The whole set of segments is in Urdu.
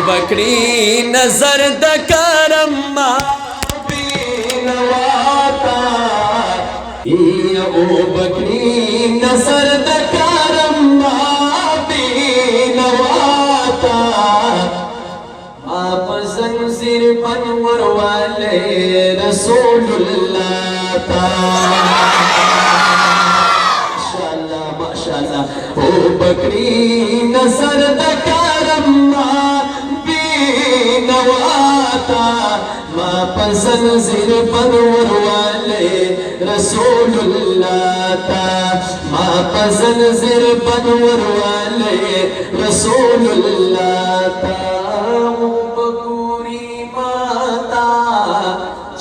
بکری نظر د کرم ما بینواتا او بکری نظر د کرم ما بینواتا آپ زنزیر پنور والے رسول اللہ تا او بکری نظر د کرم ما بینواتا ما پزنزیر پنور والے رسول اللہ تا ما پزنزیر پنور والے رسول اللہ تا او بکوری ماتا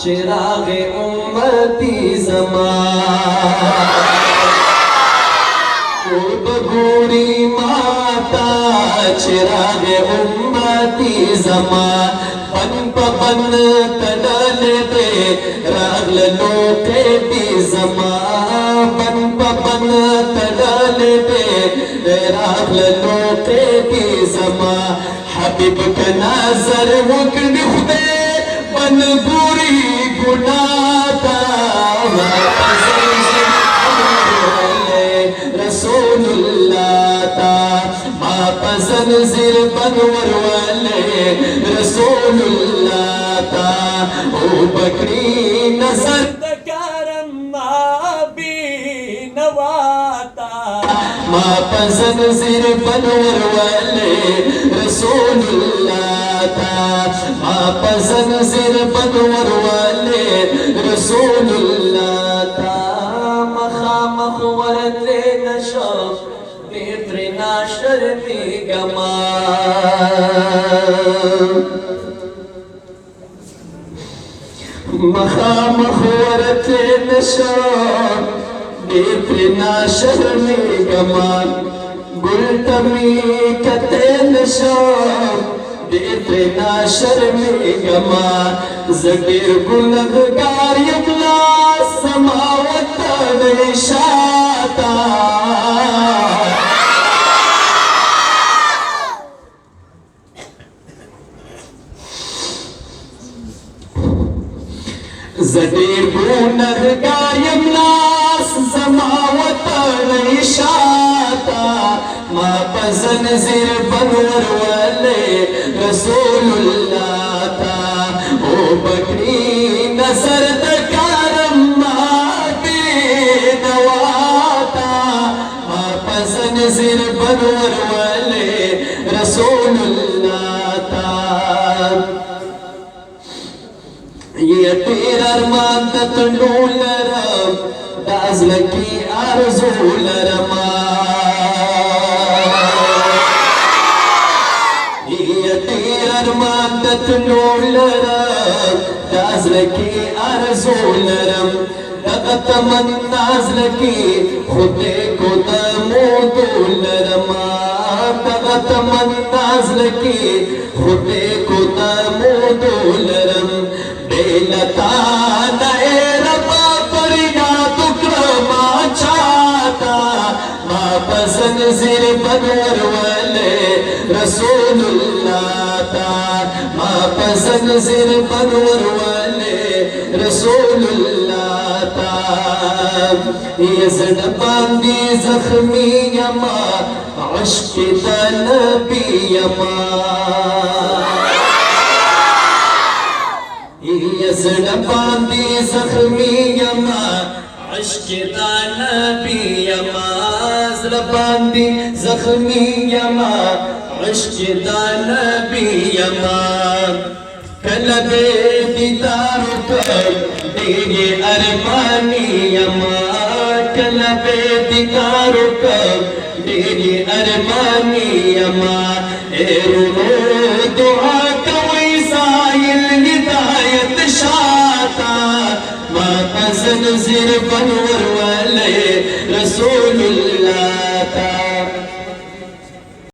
چراغ امتی زمان بگوری ماتا چراغ امتی زمان پن پن تڈل دے راغل لوکے دی زمان پن پن تڈل دے راغل لوکے دی زمان حبیب کا نظر وکن خدے پن گوری گناتا رسول اللہ تا ما پزنزیر پنور والے رسول اللہ تا او بکری نظر د کرم ما بینواتا ما پزنزیر پنور والے رسول اللہ تا ما پزنزیر پنور والے رسول اللہ تا مخامخ ورد نشاف بیترنا شرمی گمان مخامخ ورد نشاف بیترنا شرمی گمان گلتمی کتے نشاف بیترنا شرمی گمان زگیر گنگار یملا سماوت ویشاتا زدیر گنگار یملا سماوت ویشاتا ما پزنزیر پنور والے رسول اللہ تا او بکری نظر د کرم ما بینواتا ما پزنزیر پنور والے رسول اللہ تا یہ تیر ارمان تتنو لرم دازلکی ارزو لرما ارمان تتنو لرم دازلکی ارزو لرم دغه تمنا زلکی خدای کو تمودو لرم دغه تمنا زلکی خدای کو تمودو لرم بیلتا نئے ربا فریاد کرما چاہتا ما پزنزیر پنور والے رسول اللہ تا ما پزنزیر پنور والے رسول اللہ تا یہ زڑ باندی زخمی یما عشق دا نبی یما یہ زڑ باندی زخمی یما عشق دا نبی یما زڑ باندی زخمی یما عشق دا نبی یما کلبے دیدارو کر دیگے ارمانی یما کلبے دیدارو کر دیگے ارمانی یما اے رو دعا کوئی سائل ہدایت شاتا ما پزنزیر پنور